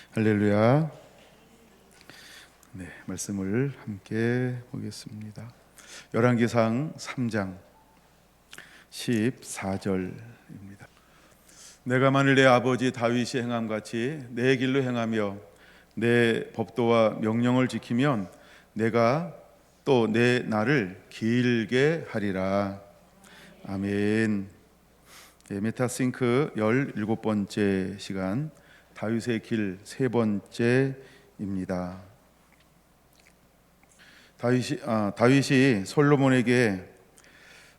할렐루야. 네, 말씀을 함께 보겠습니다. 열왕기상 3장 14절입니다. 내가 만일 내 아버지 다윗이 행함 같이 내 길로 행하며 내 법도와 명령을 지키면 내가 또 내 날을 길게 하리라. 아멘. 네, 메타싱크 17번째 시간, 다윗의 길 세 번째입니다. 다윗이 솔로몬에게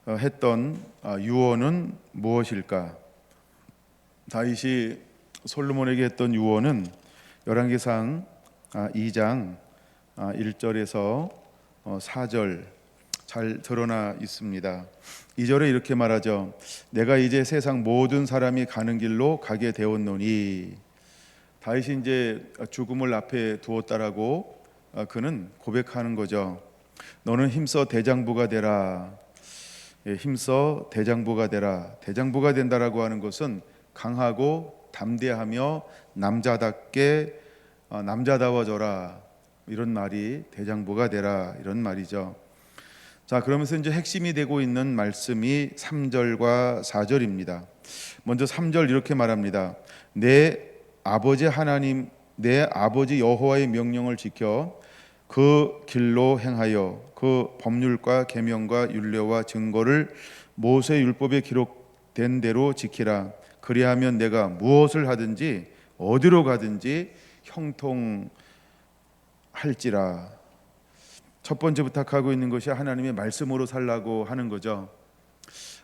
했던 유언은 무엇일까? 다윗이 솔로몬에게 했던 유언은 열왕기상 2장 1절에서 4절 잘 드러나 있습니다. 2절에 이렇게 말하죠. 내가 이제 세상 모든 사람이 가는 길로 가게 되었노니. 다윗이 이제 죽음을 앞에 두었다라고 그는 고백하는 거죠. 너는 힘써 대장부가 되라. 힘써 대장부가 되라. 대장부가 된다라고 하는 것은 강하고 담대하며 남자답게 남자다워져라, 이런 말이 대장부가 되라, 이런 말이죠. 자, 그러면서 이제 핵심이 되고 있는 말씀이 3절과 4절입니다. 먼저 3절 이렇게 말합니다. 내 아버지 하나님, 내 아버지 여호와의 명령을 지켜 그 길로 행하여 그 법률과 계명과 율례와 증거를 모세 율법에 기록된 대로 지키라. 그리하면 내가 무엇을 하든지 어디로 가든지 형통할지라. 첫 번째 부탁하고 있는 것이 하나님의 말씀으로 살라고 하는 거죠.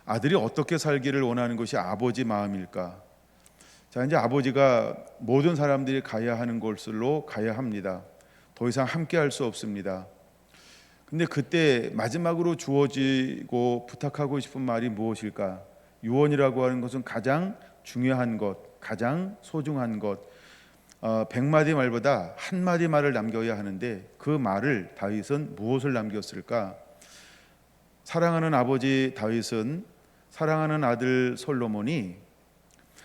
아들이 어떻게 살기를 원하는 것이 아버지 마음일까? 자, 이제 아버지가 모든 사람들이 가야 하는 곳으로 가야 합니다. 더 이상 함께 할 수 없습니다. 근데 그때 마지막으로 주어지고 부탁하고 싶은 말이 무엇일까? 유언이라고 하는 것은 가장 중요한 것, 가장 소중한 것, 100마디 말보다 한마디 말을 남겨야 하는데 그 말을 다윗은 무엇을 남겼을까? 사랑하는 아버지 다윗은 사랑하는 아들 솔로몬이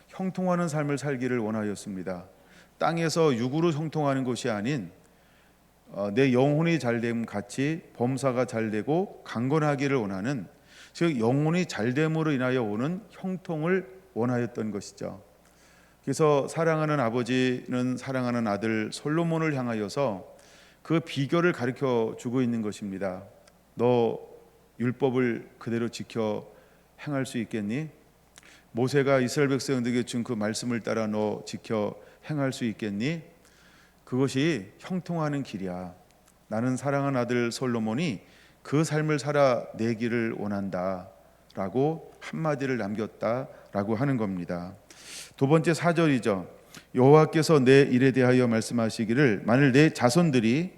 형통하는 삶을 살기를 원하였습니다. 땅에서 육으로 형통하는 것이 아닌 내 영혼이 잘됨 같이 범사가 잘되고 강건하기를 원하는, 즉 영혼이 잘됨으로 인하여 오는 형통을 원하였던 것이죠. 그래서 사랑하는 아버지는 사랑하는 아들 솔로몬을 향하여서 그 비결을 가르쳐 주고 있는 것입니다. 너 율법을 그대로 지켜 행할 수 있겠니? 모세가 이스라엘 백성들에게 준 그 말씀을 따라 너 지켜 행할 수 있겠니? 그것이 형통하는 길이야. 나는 사랑하는 아들 솔로몬이 그 삶을 살아내기를 원한다 라고 한마디를 남겼다라고 하는 겁니다. 두 번째 4절이죠. 여호와께서 내 일에 대하여 말씀하시기를 만일 내 자손들이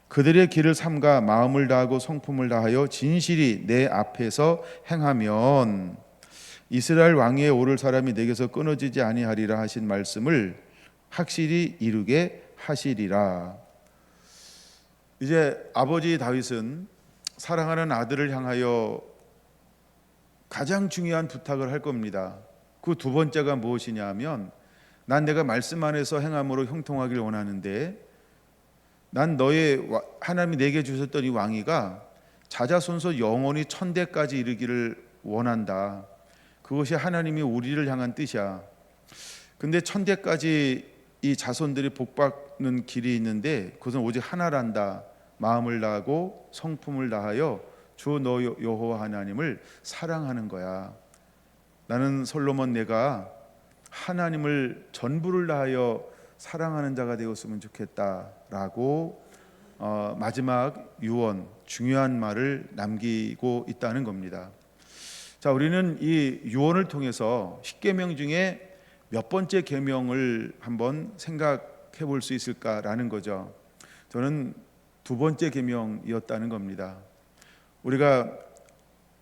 그들의 길을 삼가 마음을 다하고 성품을 다하여 진실이 내 앞에서 행하면 이스라엘 왕위에 오를 사람이 내게서 끊어지지 아니하리라 하신 말씀을 확실히 이루게 하시리라. 이제 아버지 다윗은 사랑하는 아들을 향하여 가장 중요한 부탁을 할 겁니다. 그 두 번째가 무엇이냐 하면 난 내가 말씀 안에서 행함으로 형통하길 원하는데 난 너의 하나님이 내게 주셨던 이 왕위가 자자손손 영원히 천대까지 이르기를 원한다. 그것이 하나님이 우리를 향한 뜻이야. 근데 천대까지 이 자손들이 복받는 길이 있는데 그것은 오직 하나란다. 마음을 다하고 성품을 다하여 주 너 여호와 하나님을 사랑하는 거야. 나는 솔로몬 내가 하나님을 전부를 다하여 사랑하는 자가 되었으면 좋겠다라고 마지막 유언, 중요한 말을 남기고 있다는 겁니다. 자, 우리는 이 유언을 통해서 10계명 중에 몇 번째 계명을 한번 생각해 볼 수 있을까라는 거죠. 저는 두 번째 계명이었다는 겁니다. 우리가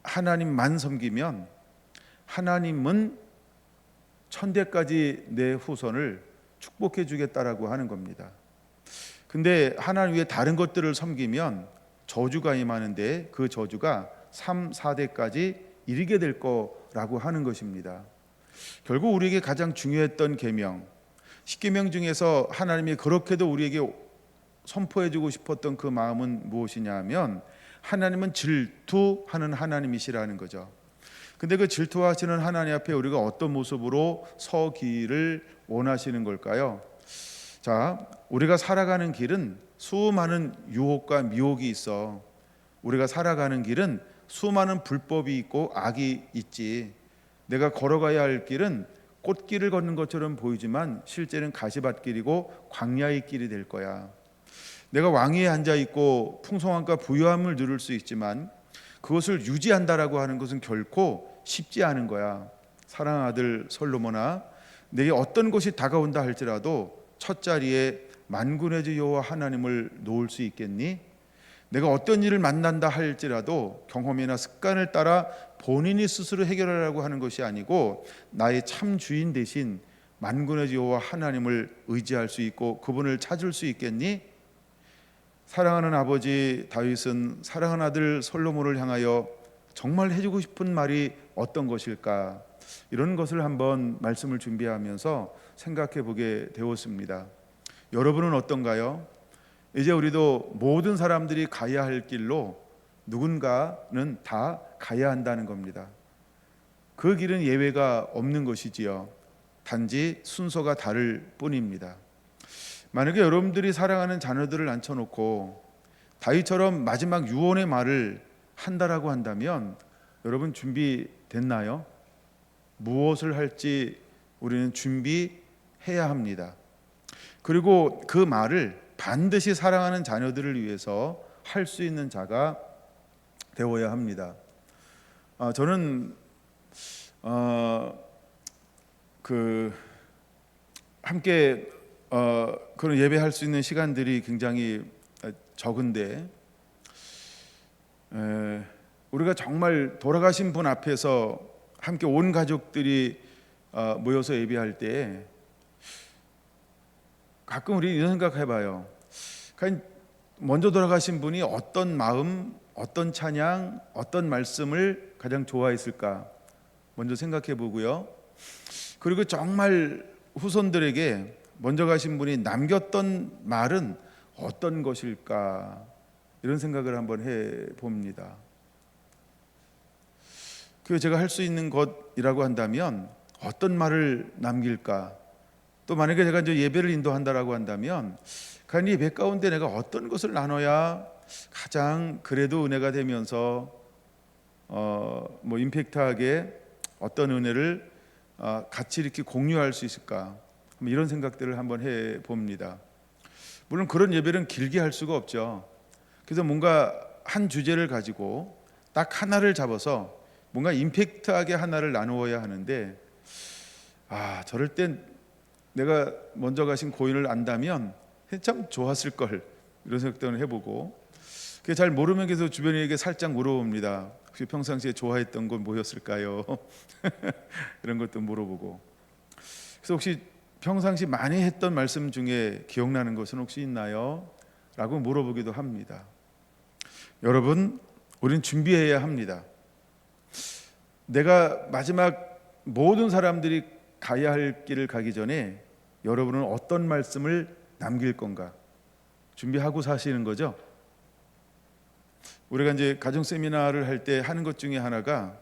하나님만 섬기면 하나님은 천대까지 내 후손을 축복해 주겠다라고 하는 겁니다. 근데 하나님 외에 다른 것들을 섬기면 저주가 임하는데 그 저주가 3, 4대까지 이르게 될 거라고 하는 것입니다. 결국 우리에게 가장 중요했던 계명, 십계명 중에서 하나님이 그렇게도 우리에게 선포해주고 싶었던 그 마음은 무엇이냐 하면 하나님은 질투하는 하나님이시라는 거죠. 근데 그 질투하시는 하나님 앞에 우리가 어떤 모습으로 서기를 원하시는 걸까요? 자, 우리가 살아가는 길은 수많은 유혹과 미혹이 있어. 우리가 살아가는 길은 수많은 불법이 있고 악이 있지. 내가 걸어가야 할 길은 꽃길을 걷는 것처럼 보이지만 실제는 가시밭길이고 광야의 길이 될 거야. 내가 왕위에 앉아 있고 풍성함과 부유함을 누릴 수 있지만 그것을 유지한다라고 하는 것은 결코 쉽지 않은 거야. 사랑하는 아들 솔로몬아, 내게 어떤 것이 다가온다 할지라도 첫 자리에 만군의 주 여호와 하나님을 놓을 수 있겠니? 내가 어떤 일을 만난다 할지라도 경험이나 습관을 따라 본인이 스스로 해결하라고 하는 것이 아니고 나의 참 주인 대신 만군의 주 여호와 하나님을 의지할 수 있고 그분을 찾을 수 있겠니? 사랑하는 아버지 다윗은 사랑하는 아들 솔로몬을 향하여 정말 해주고 싶은 말이 어떤 것일까? 이런 것을 한번 말씀을 준비하면서 생각해 보게 되었습니다. 여러분은 어떤가요? 이제 우리도 모든 사람들이 가야 할 길로 누군가는 다 가야 한다는 겁니다. 그 길은 예외가 없는 것이지요. 단지 순서가 다를 뿐입니다. 만약에 여러분들이 사랑하는 자녀들을 앉혀놓고 다윗처럼 마지막 유언의 말을 한다라고 한다면 여러분 준비됐나요? 무엇을 할지 우리는 준비해야 합니다. 그리고 그 말을 반드시 사랑하는 자녀들을 위해서 할 수 있는 자가 되어야 합니다. 저는 함께 그런 예배할 수 있는 시간들이 굉장히 적은데 우리가 정말 돌아가신 분 앞에서 함께 온 가족들이 모여서 예배할 때 가끔 우리 이런 생각해봐요. 먼저 돌아가신 분이 어떤 마음, 어떤 찬양, 어떤 말씀을 가장 좋아했을까 먼저 생각해 보고요. 그리고 정말 후손들에게 먼저 가신 분이 남겼던 말은 어떤 것일까 이런 생각을 한번 해 봅니다. 그 제가 할 수 있는 것이라고 한다면 어떤 말을 남길까? 또 만약에 제가 이제 예배를 인도한다라고 한다면 그 예배 가운데 내가 어떤 것을 나눠야 가장 그래도 은혜가 되면서 임팩트하게 어떤 은혜를 같이 이렇게 공유할 수 있을까? 이런 생각들을 한번 해 봅니다. 물론 그런 예배는 길게 할 수가 없죠. 그래서 뭔가 한 주제를 가지고 딱 하나를 잡아서 뭔가 임팩트하게 하나를 나누어야 하는데 저럴 땐 내가 먼저 가신 고인을 안다면 참 좋았을 걸 이런 생각들을 해보고 잘 모르면 계속 주변에게 살짝 물어봅니다. 혹시 평상시에 좋아했던 건 뭐였을까요? 이런 것도 물어보고 그래서 혹시 평상시 많이 했던 말씀 중에 기억나는 것은 혹시 있나요? 라고 물어보기도 합니다. 여러분, 우리는 준비해야 합니다. 내가 마지막 모든 사람들이 가야 할 길을 가기 전에 여러분은 어떤 말씀을 남길 건가 준비하고 사시는 거죠. 우리가 이제 가정 세미나를 할 때 하는 것 중에 하나가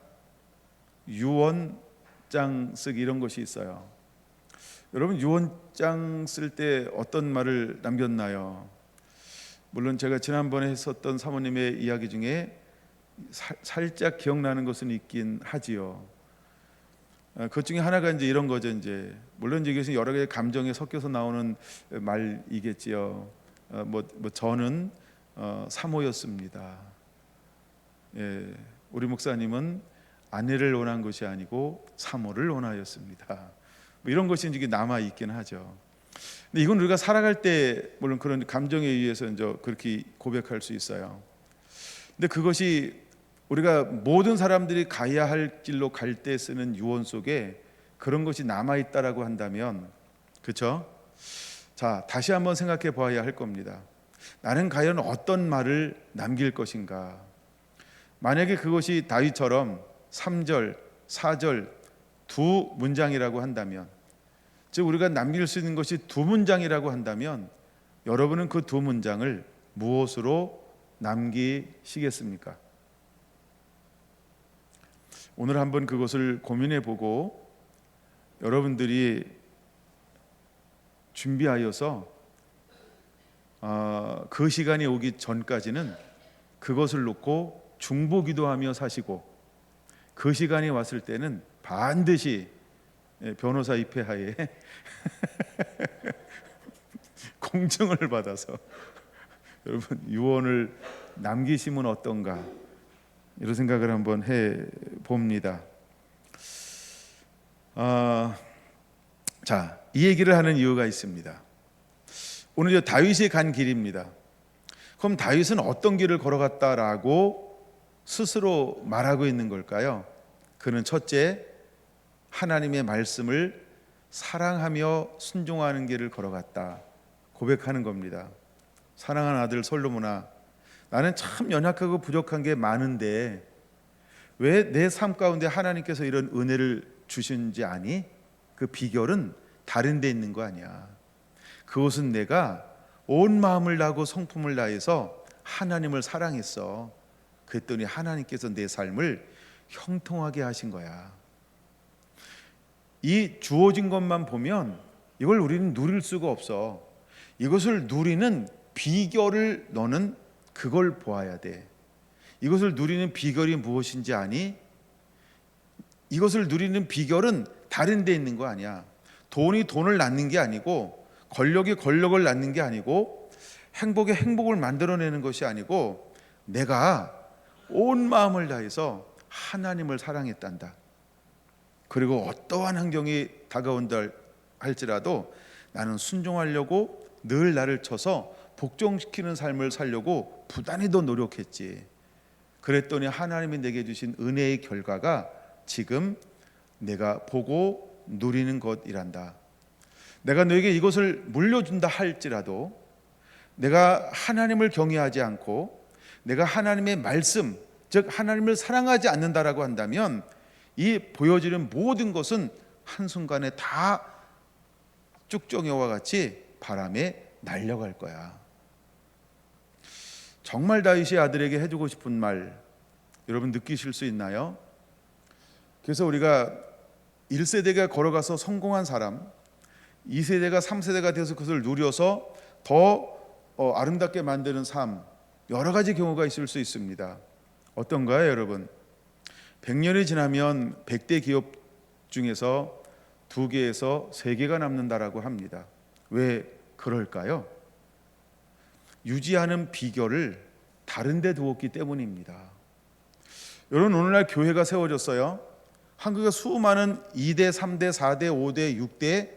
유언장 쓰기 이런 것이 있어요. 여러분 유언장 쓸 때 어떤 말을 남겼나요? 물론 제가 지난번에 했었던 사모님의 이야기 중에 살짝 기억나는 것은 있긴 하지요. 그 중에 하나가 이제 이런 거죠. 이제 물론 이것은 여러 가지 감정에 섞여서 나오는 말이겠지요. 저는 사모였습니다. 우리 목사님은 아내를 원한 것이 아니고 사모를 원하였습니다. 이런 것이 이제 남아 있긴 하죠. 근데 이건 우리가 살아갈 때 물론 그런 감정에 의해서 이제 그렇게 고백할 수 있어요. 근데 그것이 우리가 모든 사람들이 가야 할 길로 갈 때 쓰는 유언 속에 그런 것이 남아 있다라고 한다면, 그렇죠? 자, 다시 한번 생각해 봐야 할 겁니다. 나는 과연 어떤 말을 남길 것인가? 만약에 그것이 다윗처럼 3절, 4절 두 문장이라고 한다면 즉 우리가 남길 수 있는 것이 두 문장이라고 한다면 여러분은 그 두 문장을 무엇으로 남기시겠습니까? 오늘 한번 그것을 고민해 보고 여러분들이 준비하여서 그 시간이 오기 전까지는 그것을 놓고 중보기도하며 사시고, 그 시간이 왔을 때는 반드시 변호사 입회하에 공증을 받아서 여러분 유언을 남기시면 어떤가, 이런 생각을 한번 해 봅니다. 자, 이 얘기를 하는 이유가 있습니다. 오늘 다윗이 간 길입니다. 그럼 다윗은 어떤 길을 걸어갔다라고 스스로 말하고 있는 걸까요? 그는 첫째, 하나님의 말씀을 사랑하며 순종하는 길을 걸어갔다 고백하는 겁니다. 사랑하는 아들 솔로몬아, 나는 참 연약하고 부족한 게 많은데 왜 내 삶 가운데 하나님께서 이런 은혜를 주신지 아니? 그 비결은 다른 데 있는 거 아니야. 그것은 내가 온 마음을 다하고 성품을 다해서 하나님을 사랑했어. 그랬더니 하나님께서 내 삶을 형통하게 하신 거야. 이 주어진 것만 보면 이걸 우리는 누릴 수가 없어. 이것을 누리는 비결을 너는 그걸 보아야 돼. 이것을 누리는 비결이 무엇인지 아니? 이것을 누리는 비결은 다른 데 있는 거 아니야. 돈이 돈을 낳는 게 아니고, 권력이 권력을 낳는 게 아니고, 행복이 행복을 만들어내는 것이 아니고, 내가 온 마음을 다해서 하나님을 사랑했단다. 그리고 어떠한 환경이 다가온다 할지라도 나는 순종하려고 늘 나를 쳐서 복종시키는 삶을 살려고 부단히도 노력했지. 그랬더니 하나님이 내게 주신 은혜의 결과가 지금 내가 보고 누리는 것이란다. 내가 너에게 이것을 물려준다 할지라도 내가 하나님을 경외하지 않고 내가 하나님의 말씀, 즉 하나님을 사랑하지 않는다라고 한다면 이 보여지는 모든 것은 한순간에 다 쭉정이와 같이 바람에 날려갈 거야. 정말 다윗이 아들에게 해주고 싶은 말 여러분 느끼실 수 있나요? 그래서 우리가 1세대가 걸어가서 성공한 사람, 2세대가 3세대가 돼서 그것을 누려서 더 아름답게 만드는 삶, 여러 가지 경우가 있을 수 있습니다. 어떤가요, 여러분? 100년이 지나면 100대 기업 중에서 2개에서 3개가 남는다라고 합니다. 왜 그럴까요? 유지하는 비결을 다른 데 두었기 때문입니다. 여러분, 오늘날 교회가 세워졌어요. 한국의 수많은 2대, 3대, 4대, 5대, 6대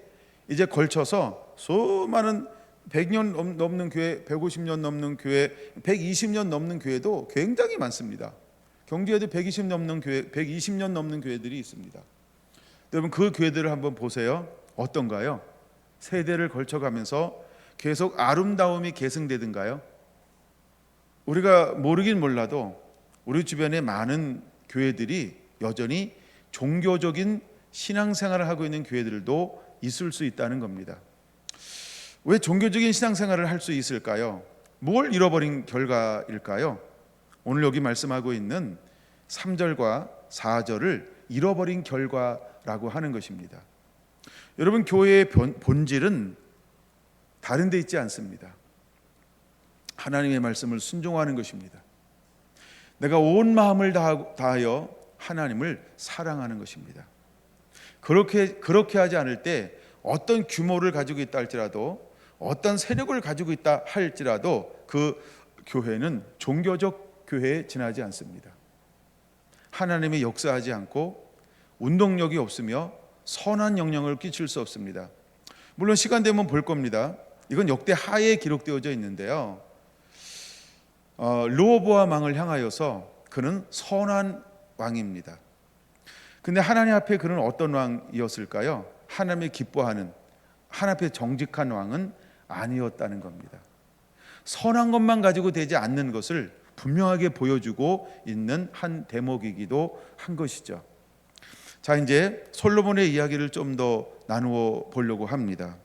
이제 걸쳐서 수많은 100년 넘는 교회, 150년 넘는 교회, 120년 넘는 교회도 굉장히 많습니다. 경주에도 120년 넘는 교회들이 있습니다. 여러분, 그 교회들을 한번 보세요. 어떤가요? 세대를 걸쳐가면서 계속 아름다움이 계승되든가요? 우리가 모르긴 몰라도 우리 주변에 많은 교회들이 여전히 종교적인 신앙생활을 하고 있는 교회들도 있을 수 있다는 겁니다. 왜 종교적인 신앙생활을 할 수 있을까요? 뭘 잃어버린 결과일까요? 오늘 여기 말씀하고 있는 3절과 4절을 잃어버린 결과라고 하는 것입니다. 여러분, 교회의 본질은 다른 데 있지 않습니다. 하나님의 말씀을 순종하는 것입니다. 내가 온 마음을 다하여 하나님을 사랑하는 것입니다. 그렇게 하지 않을 때 어떤 규모를 가지고 있다 할지라도, 어떤 세력을 가지고 있다 할지라도 그 교회는 종교적 교회에 지나지 않습니다. 하나님이 역사하지 않고 운동력이 없으며 선한 영향을 끼칠 수 없습니다. 물론 시간 되면 볼 겁니다. 이건 역대 하에 기록되어져 있는데요. 르호보암 왕을 향하여서 그는 선한 왕입니다. 근데 하나님 앞에 그는 어떤 왕이었을까요? 하나님이 기뻐하는, 하나님 앞에 정직한 왕은 아니었다는 겁니다. 선한 것만 가지고 되지 않는 것을 분명하게 보여주고 있는 한 대목이기도 한 것이죠. 자, 이제 솔로몬의 이야기를 좀 더 나누어 보려고 합니다.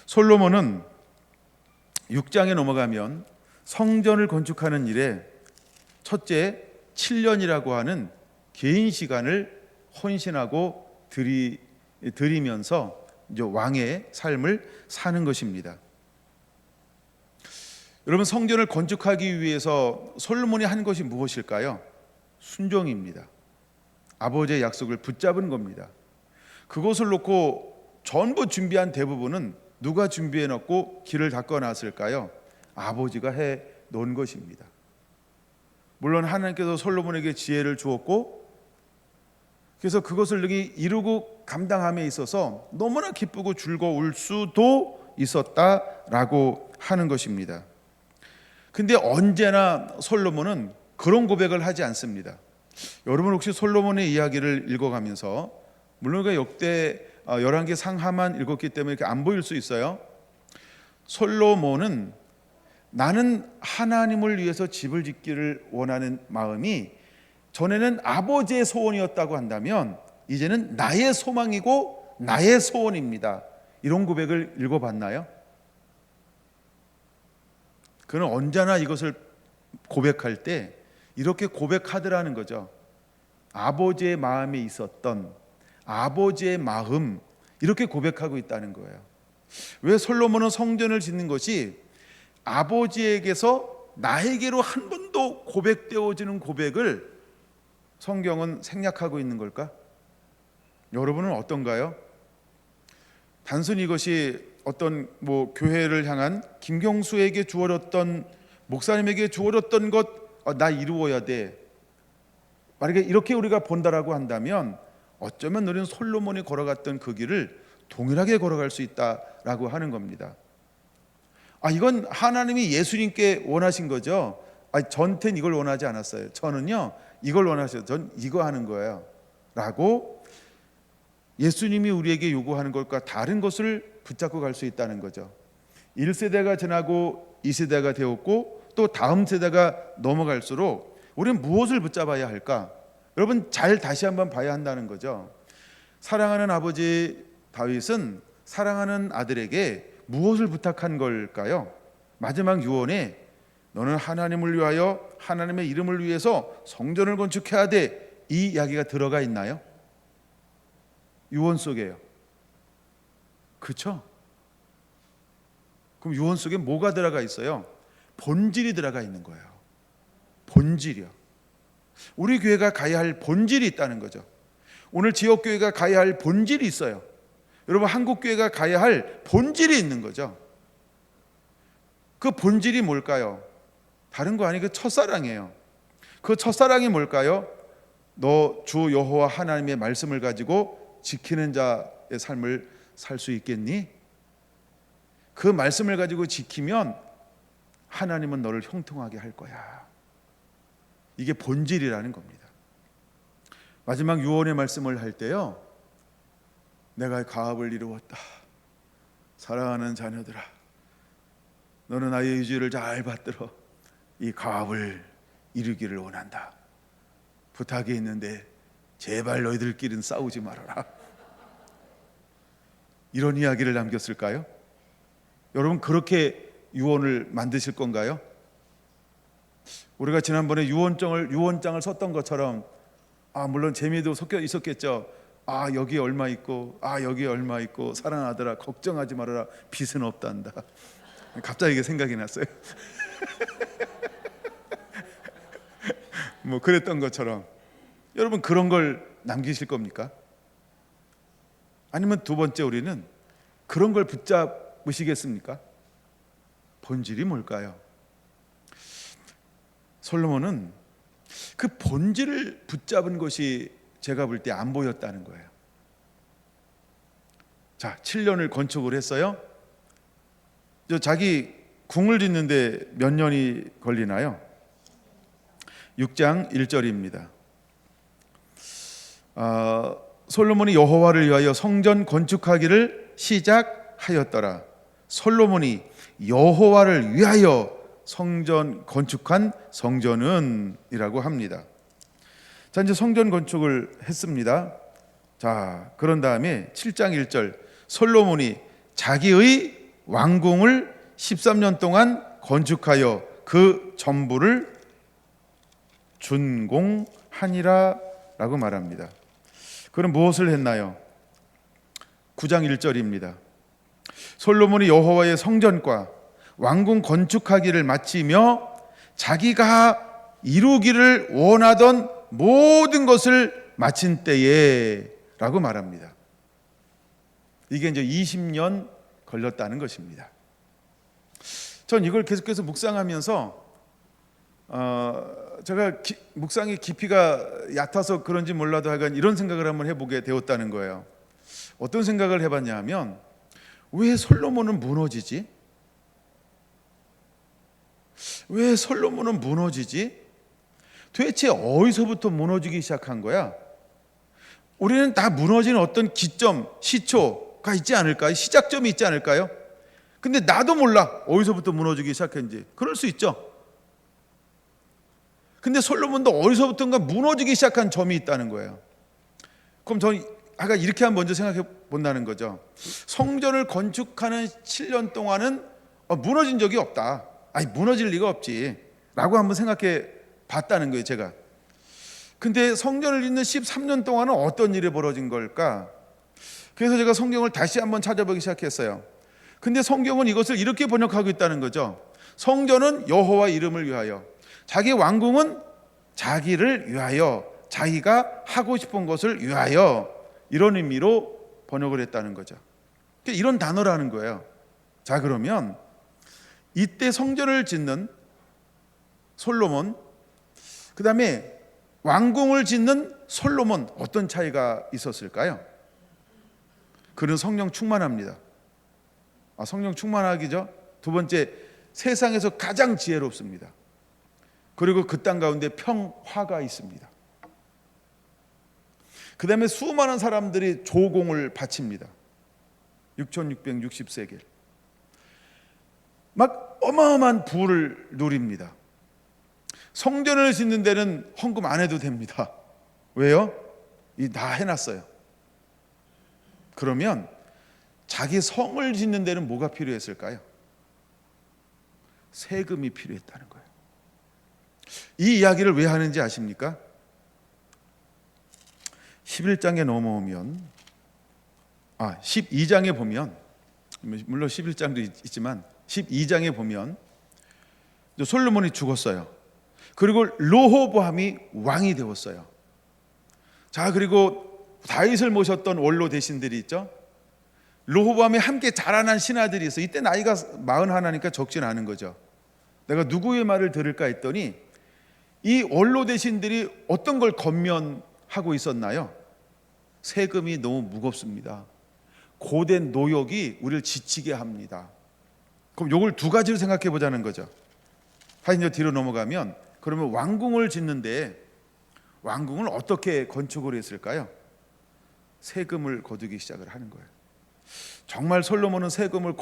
솔로몬은 6장에 넘어가면 성전을 건축하는 일에 첫째 7년이라고 하는 개인 시간을 헌신하고 드리면서 이제 왕의 삶을 사는 것입니다. 여러분, 성전을 건축하기 위해서 솔로몬이 한 것이 무엇일까요? 순종입니다. 아버지의 약속을 붙잡은 겁니다. 그것을 놓고 전부 준비한 대부분은 누가 준비해 놓고 길을 닦아 놨을까요? 아버지가 해 놓은 것입니다. 물론 하나님께서 솔로몬에게 지혜를 주었고, 그래서 그것을 이루고 감당함에 있어서 너무나 기쁘고 즐거울 수도 있었다라고 하는 것입니다. 근데 언제나 솔로몬은 그런 고백을 하지 않습니다. 여러분 혹시 솔로몬의 이야기를 읽어가면서, 물론 그 역대 열왕기 상하만 읽었기 때문에 이렇게 안 보일 수 있어요. 솔로몬은 나는 하나님을 위해서 집을 짓기를 원하는 마음이 전에는 아버지의 소원이었다고 한다면 이제는 나의 소망이고 나의 소원입니다. 이런 고백을 읽어봤나요? 그는 언제나 이것을 고백할 때 이렇게 고백하더라는 거죠. 아버지의 마음에 있었던 아버지의 마음, 이렇게 고백하고 있다는 거예요. 왜 솔로몬은 성전을 짓는 것이 아버지에게서 나에게로 한 번도 고백되어지는 고백을 성경은 생략하고 있는 걸까? 여러분은 어떤가요? 단순히 이것이 어떤 교회를 향한 김경수에게 주어졌던, 목사님에게 주어졌던 것, 나 이루어야 돼, 만약에 이렇게 우리가 본다라고 한다면 어쩌면 우리는 솔로몬이 걸어갔던 그 길을 동일하게 걸어갈 수 있다라고 하는 겁니다. 이건 하나님이 예수님께 원하신 거죠. 저한테는 이걸 원하지 않았어요. 저는요 이걸 원하셔서 전 이거 하는 거예요 라고 예수님이 우리에게 요구하는 것과 다른 것을 붙잡고 갈 수 있다는 거죠. 1세대가 지나고 2세대가 되었고 또 다음 세대가 넘어갈수록 우리는 무엇을 붙잡아야 할까? 여러분 잘 다시 한번 봐야 한다는 거죠. 사랑하는 아버지 다윗은 사랑하는 아들에게 무엇을 부탁한 걸까요? 마지막 유언에 너는 하나님을 위하여 하나님의 이름을 위해서 성전을 건축해야 돼, 이 이야기가 들어가 있나요? 유언 속에요. 그렇죠? 그럼 유언 속에 뭐가 들어가 있어요? 본질이 들어가 있는 거예요. 본질이요. 우리 교회가 가야 할 본질이 있다는 거죠. 오늘 지역교회가 가야 할 본질이 있어요. 여러분 한국교회가 가야 할 본질이 있는 거죠. 그 본질이 뭘까요? 다른 거 아니고 첫사랑이에요. 그 첫사랑이 뭘까요? 너 주 여호와 하나님의 말씀을 가지고 지키는 자의 삶을 살 수 있겠니? 그 말씀을 가지고 지키면 하나님은 너를 형통하게 할 거야. 이게 본질이라는 겁니다. 마지막 유언의 말씀을 할 때요, 내가 가업을 이루었다. 사랑하는 자녀들아, 너는 나의 의지를 잘 받들어 이 가업을 이루기를 원한다. 부탁이 있는데 제발 너희들끼리는 싸우지 말아라. 이런 이야기를 남겼을까요? 여러분 그렇게 유언을 만드실 건가요? 우리가 지난번에 유언장을 썼던 것처럼 물론 재미도 섞여 있었겠죠. 여기 얼마 있고 여기 얼마 있고 사랑하더라 걱정하지 말아라 빚은 없단다. 갑자기 이게 생각이 났어요. 그랬던 것처럼 여러분 그런 걸 남기실 겁니까? 아니면 두 번째 우리는 그런 걸 붙잡으시겠습니까? 본질이 뭘까요? 솔로몬은 그 본질을 붙잡은 것이 제가 볼 때 안 보였다는 거예요. 자, 7년을 건축을 했어요. 자기 궁을 짓는데 몇 년이 걸리나요? 6장 1절입니다. 솔로몬이 여호와를 위하여 성전 건축하기를 시작하였더라. 솔로몬이 여호와를 위하여 성전 건축한 성전은 이라고 합니다. 자, 이제 성전 건축을 했습니다. 자, 그런 다음에 7장 1절 솔로몬이 자기의 왕궁을 13년 동안 건축하여 그 전부를 준공하니라 라고 말합니다. 그럼 무엇을 했나요? 9장 1절입니다. 솔로몬이 여호와의 성전과 왕궁 건축하기를 마치며 자기가 이루기를 원하던 모든 것을 마친 때에 라고 말합니다. 이게 이제 20년 걸렸다는 것입니다. 전 이걸 계속해서 묵상하면서 제가 묵상의 깊이가 얕아서 그런지 몰라도 하여간 이런 생각을 한번 해보게 되었다는 거예요. 어떤 생각을 해봤냐 하면 왜 솔로몬은 무너지지? 왜 솔로몬은 무너지지? 도대체 어디서부터 무너지기 시작한 거야? 우리는 다 무너지는 어떤 기점, 시초가 있지 않을까요? 시작점이 있지 않을까요? 근데 나도 몰라 어디서부터 무너지기 시작했는지. 그럴 수 있죠. 근데 솔로몬도 어디서부턴가 무너지기 시작한 점이 있다는 거예요. 그럼 저는 아까 이렇게 한번 먼저 생각해 본다는 거죠. 성전을 건축하는 7년 동안은 무너진 적이 없다. 아니 무너질 리가 없지 라고 한번 생각해 봤다는 거예요, 제가. 근데 성전을 짓는 13년 동안은 어떤 일이 벌어진 걸까? 그래서 제가 성경을 다시 한번 찾아보기 시작했어요. 근데 성경은 이것을 이렇게 번역하고 있다는 거죠. 성전은 여호와 이름을 위하여, 자기 왕궁은 자기를 위하여, 자기가 하고 싶은 것을 위하여, 이런 의미로 번역을 했다는 거죠. 이런 단어라는 거예요. 자, 그러면 이때 성전을 짓는 솔로몬, 그 다음에 왕궁을 짓는 솔로몬, 어떤 차이가 있었을까요? 그는 성령 충만합니다. 성령 충만하기죠. 두 번째, 세상에서 가장 지혜롭습니다. 그리고 그 땅 가운데 평화가 있습니다. 그 다음에 수많은 사람들이 조공을 바칩니다. 6660세겔. 막 어마어마한 부를 누립니다. 성전을 짓는 데는 헌금 안 해도 됩니다. 왜요? 다 해놨어요. 그러면 자기 성을 짓는 데는 뭐가 필요했을까요? 세금이 필요했다는 거예요. 이 이야기를 왜 하는지 아십니까? 11장에 넘어오면 12장에 보면, 물론 11장도 있지만 12장에 보면 솔로몬이 죽었어요. 그리고 르호보암이 왕이 되었어요. 자, 그리고 다윗을 모셨던 원로 대신들이 있죠. 르호보암이 함께 자라난 신하들이 있어요. 이때 나이가 41이니까 적진 않은 거죠. 내가 누구의 말을 들을까 했더니 이 원로 대신들이 어떤 걸 권면하고 있었나요? 세금이 너무 무겁습니다. 고된 노역이 우리를 지치게 합니다. 그럼 이걸 두 가지로 생각해 보자는 거죠. 사실 뒤로 넘어가면, 그러면 왕궁을 짓는데 왕궁을 어떻게 건축을 했을까요? 세금을 거두기 시작을 하는 거예요. 정말 솔로몬은 세금을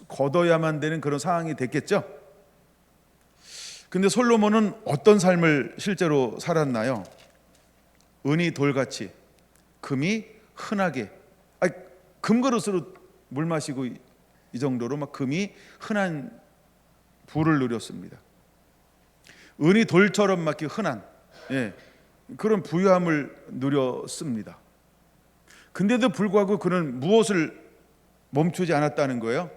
거둬야만 되는 그런 상황이 됐겠죠. 근데 솔로몬은 어떤 삶을 실제로 살았나요? 은이 돌같이, 금이 흔하게, 금그릇으로 물 마시고 이 정도로 막 금이 흔한 부를 누렸습니다. 은이 돌처럼 막 흔한, 그런 부유함을 누렸습니다. 근데도 불구하고 그는 무엇을 멈추지 않았다는 거예요?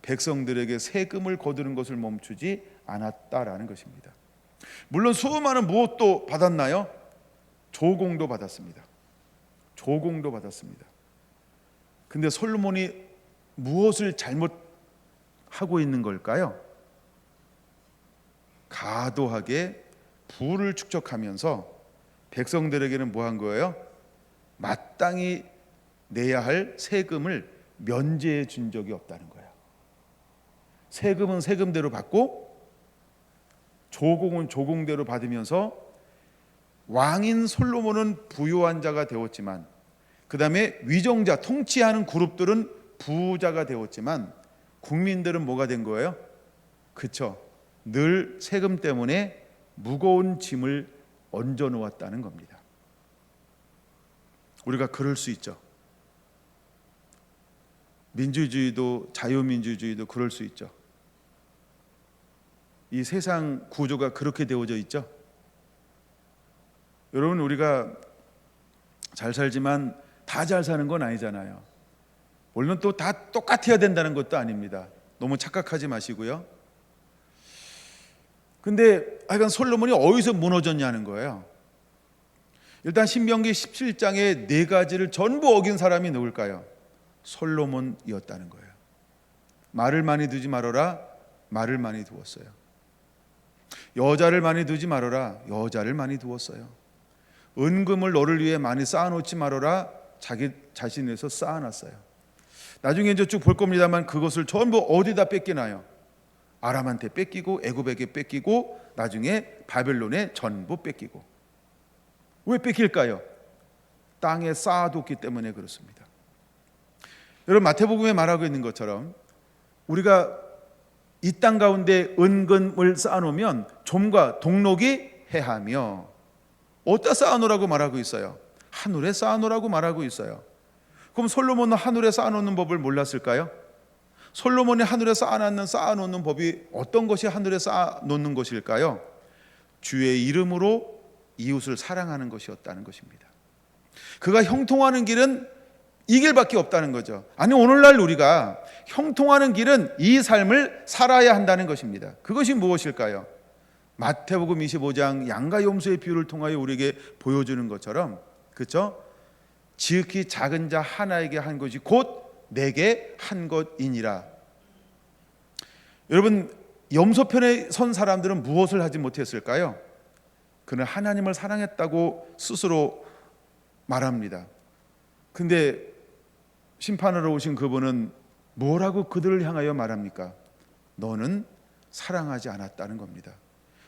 백성들에게 세금을 거두는 것을 멈추지 않았다라는 것입니다. 물론 수많은 무엇도 받았나요? 조공도 받았습니다. 조공도 받았습니다. 근데 솔로몬이 무엇을 잘못하고 있는 걸까요? 과도하게 부를 축적하면서 백성들에게는 뭐 한 거예요? 마땅히 내야 할 세금을 면제해 준 적이 없다는 거예요. 세금은 세금대로 받고 조공은 조공대로 받으면서 왕인 솔로몬은 부유한 자가 되었지만, 그 다음에 위정자, 통치하는 그룹들은 부자가 되었지만, 국민들은 뭐가 된 거예요? 그쵸? 늘 세금 때문에 무거운 짐을 얹어 놓았다는 겁니다. 우리가 그럴 수 있죠. 민주주의도 자유민주주의도 그럴 수 있죠. 이 세상 구조가 그렇게 되어져 있죠. 여러분, 우리가 잘 살지만 다 잘 사는 건 아니잖아요. 물론 또 다 똑같아야 된다는 것도 아닙니다. 너무 착각하지 마시고요. 근데 하여간 솔로몬이 어디서 무너졌냐는 거예요. 일단 신명기 17장에 4가지를 전부 어긴 사람이 누굴까요? 솔로몬이었다는 거예요. 말을 많이 두지 말아라. 말을 많이 두었어요. 여자를 많이 두지 말아라. 여자를 많이 두었어요. 은금을 너를 위해 많이 쌓아놓지 말아라. 자기 자신에서 쌓아놨어요. 나중에 이제 쭉 볼 겁니다만 그것을 전부 어디다 뺏기나요? 아람한테 뺏기고 애굽에게 뺏기고 나중에 바벨론에 전부 뺏기고. 왜 뺏길까요? 땅에 쌓아뒀기 때문에 그렇습니다. 여러분, 마태복음에 말하고 있는 것처럼 우리가 이 땅 가운데 은금을 쌓아놓으면 좀과 동록이 해하며, 어디다 쌓아놓으라고 말하고 있어요? 하늘에 쌓아놓으라고 말하고 있어요. 그럼 솔로몬은 하늘에 쌓아놓는 법을 몰랐을까요? 솔로몬이 하늘에 쌓아놓는 법이 어떤 것이 하늘에 쌓아놓는 것일까요? 주의 이름으로 이웃을 사랑하는 것이었다는 것입니다. 그가 형통하는 길은 이 길밖에 없다는 거죠. 아니, 오늘날 우리가 형통하는 길은 이 삶을 살아야 한다는 것입니다. 그것이 무엇일까요? 마태복음 25장 양과 염소의 비유를 통하여 우리에게 보여주는 것처럼, 그렇죠? 지극히 작은 자 하나에게 한 것이 곧 내게 한 것이니라. 여러분, 염소편에 선 사람들은 무엇을 하지 못했을까요? 그는 하나님을 사랑했다고 스스로 말합니다. 근데 심판하러 오신 그분은 뭐라고 그들을 향하여 말합니까? 너는 사랑하지 않았다는 겁니다.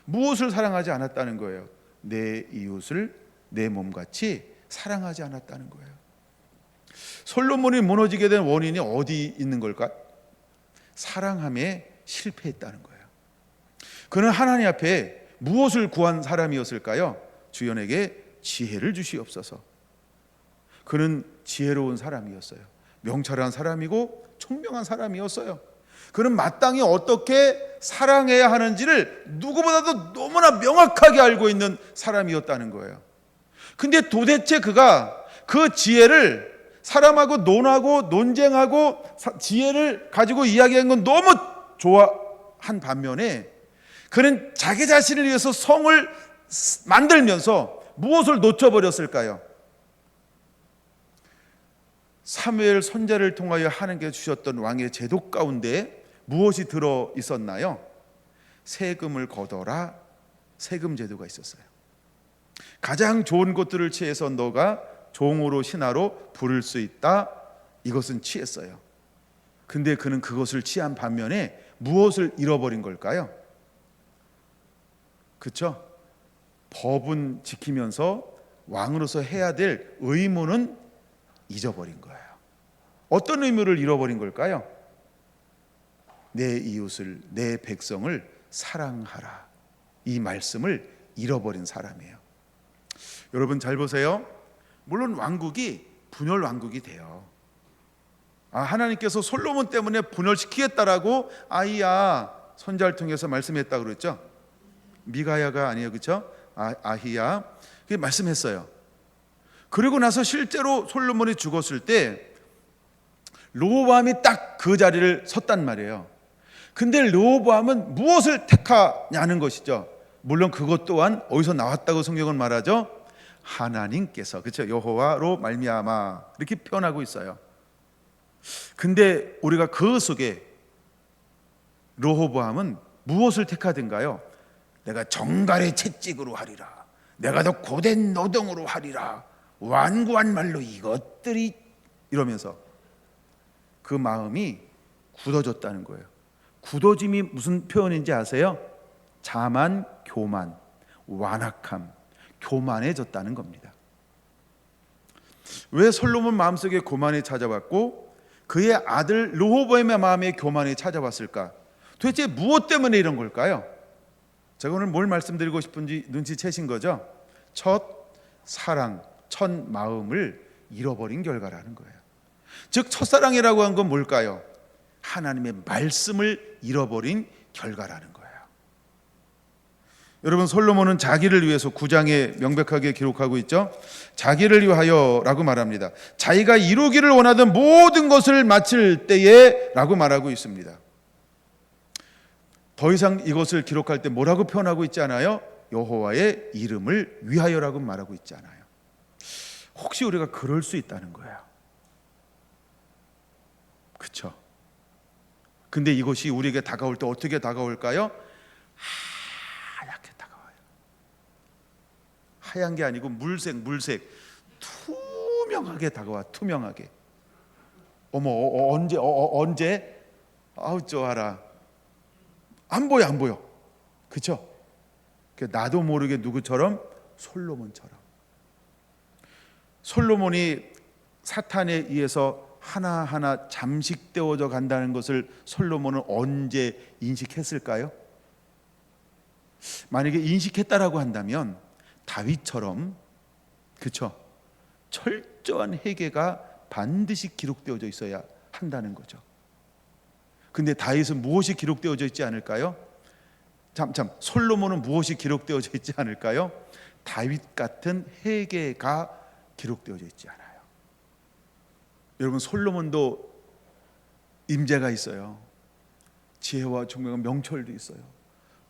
무엇을 사랑하지 않았다는 거예요? 내 이웃을 내 몸같이 사랑하지 않았다는 거예요. 솔로몬이 무너지게 된 원인이 어디 있는 걸까? 사랑함에 실패했다는 거예요. 그는 하나님 앞에 무엇을 구한 사람이었을까요? 주연에게 지혜를 주시옵소서. 그는 지혜로운 사람이었어요. 명철한 사람이고 총명한 사람이었어요. 그는 마땅히 어떻게 사랑해야 하는지를 누구보다도 너무나 명확하게 알고 있는 사람이었다는 거예요. 근데 도대체 그가 그 지혜를 사람하고 논하고 논쟁하고 지혜를 가지고 이야기한 건 너무 좋아한 반면에 그는 자기 자신을 위해서 성을 만들면서 무엇을 놓쳐버렸을까요? 사무엘 선지자를 통하여 하나님께 주셨던 왕의 제도 가운데 무엇이 들어 있었나요? 세금을 걷어라. 세금 제도가 있었어요. 가장 좋은 것들을 취해서 너가 종으로 신하로 부를 수 있다. 이것은 취했어요. 근데 그는 그것을 취한 반면에 무엇을 잃어버린 걸까요? 그렇죠? 법은 지키면서 왕으로서 해야 될 의무는 잊어버린 거예요. 어떤 의무를 잃어버린 걸까요? 내 이웃을, 내 백성을 사랑하라. 이 말씀을 잃어버린 사람이에요. 여러분 잘 보세요. 물론 왕국이 분열 왕국이 돼요. 하나님께서 솔로몬 때문에 분열시키겠다라고 아히야 선지자를 통해서 말씀했다고 그랬죠. 미가야가 아니에요, 그렇죠? 아히야 그게 말씀했어요. 그리고 나서 실제로 솔로몬이 죽었을 때 르호보암이 딱 그 자리를 섰단 말이에요. 근데 르호보암은 무엇을 택하냐는 것이죠. 물론 그것 또한 어디서 나왔다고 성경은 말하죠. 하나님께서, 그렇죠? 여호와로 말미암아 이렇게 표현하고 있어요. 근데 우리가 그 속에 르호보암은 무엇을 택하든가요? 내가 정갈의 채찍으로 하리라. 내가 더 고된 노동으로 하리라. 완고한 말로 이것들이 이러면서 그 마음이 굳어졌다는 거예요. 굳어짐이 무슨 표현인지 아세요? 자만, 교만, 완악함, 교만해졌다는 겁니다. 왜 솔로몬 마음속에 교만이 찾아왔고 그의 아들 르호보암의 마음에 교만이 찾아왔을까? 도대체 무엇 때문에 이런 걸까요? 제가 오늘 뭘 말씀드리고 싶은지 눈치채신 거죠? 첫 사랑, 첫 마음을 잃어버린 결과라는 거예요. 즉 첫사랑이라고 한 건 뭘까요? 하나님의 말씀을 잃어버린 결과라는 거예요. 여러분, 솔로몬은 자기를 위해서 9장에 명백하게 기록하고 있죠. 자기를 위하여 라고 말합니다. 자기가 이루기를 원하던 모든 것을 마칠 때에 라고 말하고 있습니다. 더 이상 이것을 기록할 때 뭐라고 표현하고 있지 않아요? 여호와의 이름을 위하여라고 말하고 있지 않아요. 혹시 우리가 그럴 수 있다는 거예요. 그렇죠? 근데 이것이 우리에게 다가올 때 어떻게 다가올까요? 하얗게 다가와요. 하얀 게 아니고 물색 투명하게 다가와. 투명하게. 어머, 언제 아우 좋아라. 안 보여. 그렇죠? 나도 모르게 누구처럼? 솔로몬처럼. 솔로몬이 사탄에 의해서 하나하나 잠식되어져 간다는 것을 솔로몬은 언제 인식했을까요? 만약에 인식했다라고 한다면 다윗처럼, 그렇죠? 철저한 회개가 반드시 기록되어져 있어야 한다는 거죠. 근데 다윗은 무엇이 기록되어져 있지 않을까요? 솔로몬은 무엇이 기록되어져 있지 않을까요? 다윗 같은 회개가 기록되어져 있지 않아요. 여러분, 솔로몬도 임재가 있어요. 지혜와 총명과 명철도 있어요.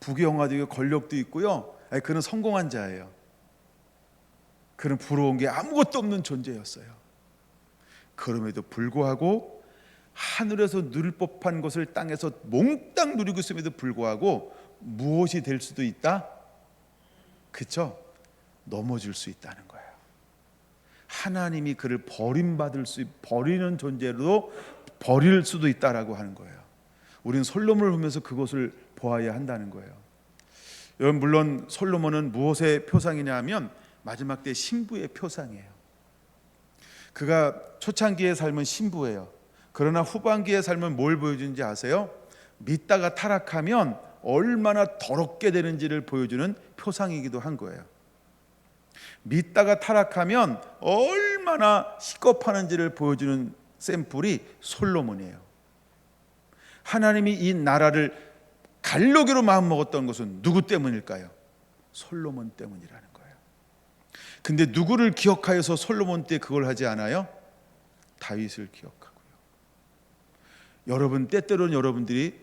부귀영화도 있고 권력도 있고요. 그는 성공한 자예요. 그는 부러운 게 아무것도 없는 존재였어요. 그럼에도 불구하고 하늘에서 누릴 법한 것을 땅에서 몽땅 누리고 있음에도 불구하고 무엇이 될 수도 있다? 그렇죠? 넘어질 수 있다는 거예요. 하나님이 그를 버리는 존재로 버릴 수도 있다라고 하는 거예요. 우리는 솔로몬을 보면서 그것을 보아야 한다는 거예요. 여러분, 물론 솔로몬은 무엇의 표상이냐 하면 마지막 때 신부의 표상이에요. 그가 초창기의 삶은 신부예요. 그러나 후반기의 삶은 뭘 보여주는지 아세요? 믿다가 타락하면 얼마나 더럽게 되는지를 보여주는 표상이기도 한 거예요. 믿다가 타락하면 얼마나 시겁하는지를 보여주는 샘플이 솔로몬이에요. 하나님이 이 나라를 갈려기로 마음먹었던 것은 누구 때문일까요? 솔로몬 때문이라는 거예요. 근데 누구를 기억하여서 솔로몬 때 그걸 하지 않아요? 다윗을 기억하고요. 여러분, 때때로는 여러분들이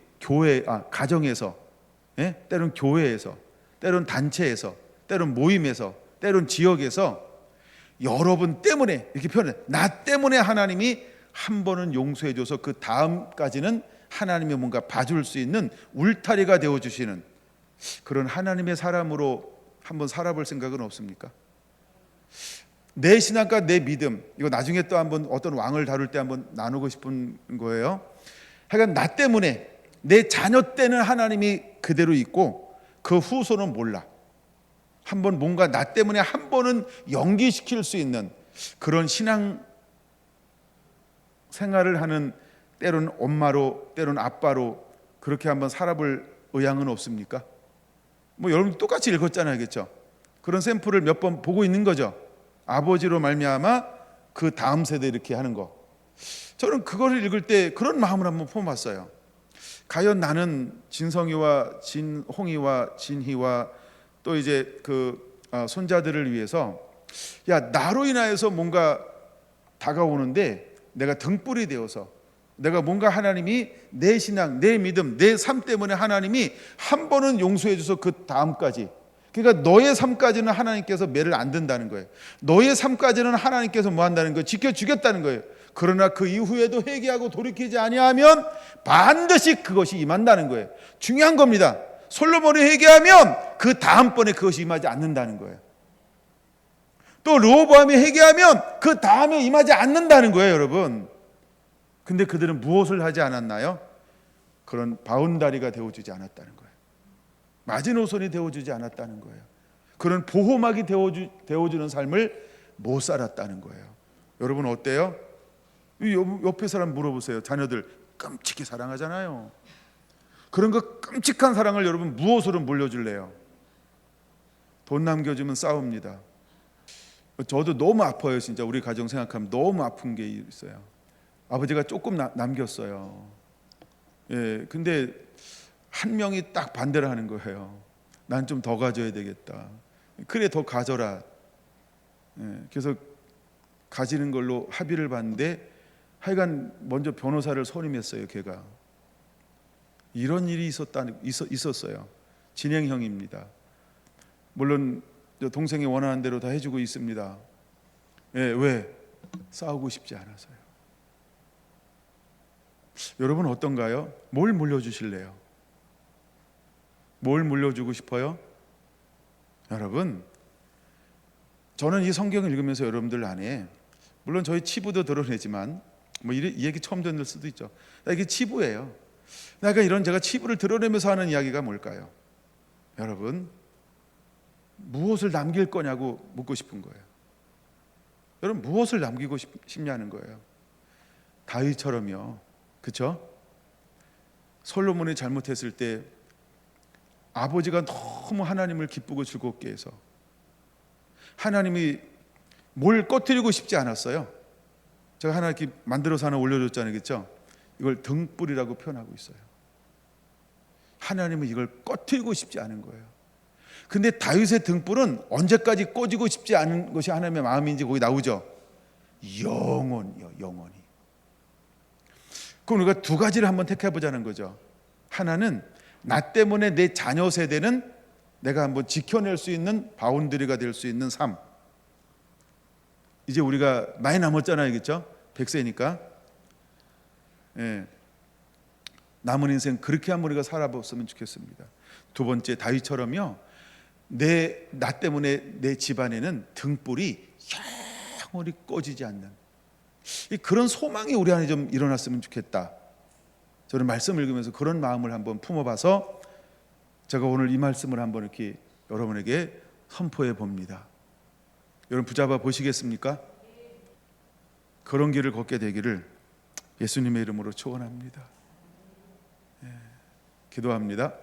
가정에서, 때로는 교회에서, 때로는 단체에서, 때로는 모임에서, 때로는 지역에서 여러분 때문에, 이렇게 표현해, 나 때문에 하나님이 한 번은 용서해줘서 그 다음까지는 하나님이 뭔가 봐줄 수 있는 울타리가 되어주시는 그런 하나님의 사람으로 한번 살아볼 생각은 없습니까? 내 신앙과 내 믿음, 이거 나중에 또 한번 어떤 왕을 다룰 때 한번 나누고 싶은 거예요. 하여간 나 때문에, 내 자녀 때는 하나님이 그대로 있고 그 후손은 몰라. 한번 뭔가 나 때문에 한 번은 연기시킬 수 있는 그런 신앙 생활을 하는, 때로는 엄마로, 때로는 아빠로 그렇게 한번 살아볼 의향은 없습니까? 여러분 똑같이 읽었잖아요, 그렇죠? 그런 샘플을 몇 번 보고 있는 거죠. 아버지로 말미암아 그 다음 세대 이렇게 하는 거. 저는 그거를 읽을 때 그런 마음을 한번 품어봤어요. 과연 나는 진성이와 진홍이와 진희와 또 이제 그 손자들을 위해서, 나로 인하여서 뭔가 다가오는데 내가 등불이 되어서, 내가 뭔가 하나님이 내 신앙, 내 믿음, 내 삶 때문에 하나님이 한 번은 용서해 줘서 그 다음까지, 그러니까 너의 삶까지는 하나님께서 매를 안 든다는 거예요. 너의 삶까지는 하나님께서 뭐 한다는 거예요? 지켜주겠다는 거예요. 그러나 그 이후에도 회개하고 돌이키지 아니하면 반드시 그것이 임한다는 거예요. 중요한 겁니다. 솔로몬이 회개하면 그 다음번에 그것이 임하지 않는다는 거예요. 또 르호보암이 회개하면 그 다음에 임하지 않는다는 거예요, 여러분. 근데 그들은 무엇을 하지 않았나요? 그런 바운다리가 되어주지 않았다는 거예요. 마지노선이 되어주지 않았다는 거예요. 그런 보호막이 되어주는 삶을 못 살았다는 거예요. 여러분 어때요? 옆에 사람 물어보세요. 자녀들 끔찍히 사랑하잖아요. 그런 그 끔찍한 사랑을 여러분 무엇으로 물려줄래요? 돈 남겨주면 싸웁니다. 저도 너무 아파요. 진짜 우리 가정 생각하면 너무 아픈 게 있어요. 아버지가 조금 남겼어요. 예, 근데 한 명이 딱 반대를 하는 거예요. 난 좀 더 가져야 되겠다. 그래, 더 가져라. 예, 그래서 가지는 걸로 합의를 봤는데 하여간 먼저 변호사를 선임했어요. 걔가. 이런 일이 있었어요. 진행형입니다. 물론 동생이 원하는 대로 다 해주고 있습니다. 예, 왜? 싸우고 싶지 않아서요. 여러분 어떤가요? 뭘 물려주실래요? 뭘 물려주고 싶어요? 여러분, 저는 이 성경을 읽으면서 여러분들 안에, 물론 저희 치부도 드러내지만 뭐 이 얘기 처음 듣는 수도 있죠. 이게 치부예요. 내가 이런 제가 치부를 드러내면서 하는 이야기가 뭘까요? 여러분, 무엇을 남길 거냐고 묻고 싶은 거예요. 여러분, 무엇을 남기고 싶냐는 거예요. 다윗처럼요. 그렇죠? 솔로몬이 잘못했을 때 아버지가 너무 하나님을 기쁘고 즐겁게 해서 하나님이 뭘 꺼뜨리고 싶지 않았어요. 제가 하나 이렇게 만들어서 하나 올려줬잖아요. 그렇죠? 이걸 등불이라고 표현하고 있어요. 하나님은 이걸 꺼뜨리고 싶지 않은 거예요. 근데 다윗의 등불은 언제까지 꺼지고 싶지 않은 것이 하나님의 마음인지 거기 나오죠. 영원히요, 영원히. 그럼 우리가 두 가지를 한번 택해보자는 거죠. 하나는 나 때문에 내 자녀 세대는 내가 한번 지켜낼 수 있는 바운드리가 될 수 있는 삶. 이제 우리가 많이 남았잖아요, 그렇죠? 100세니까. 예. 남은 인생 그렇게 한번 우리가 살아봤으면 좋겠습니다. 두 번째, 다윗처럼요. 나 때문에 내 집안에는 등불이 영원히 꺼지지 않는 그런 소망이 우리 안에 좀 일어났으면 좋겠다. 저는 말씀을 읽으면서 그런 마음을 한번 품어봐서 제가 오늘 이 말씀을 한번 이렇게 여러분에게 선포해 봅니다. 여러분 붙잡아 보시겠습니까? 그런 길을 걷게 되기를 예수님의 이름으로 축원합니다. 기도합니다.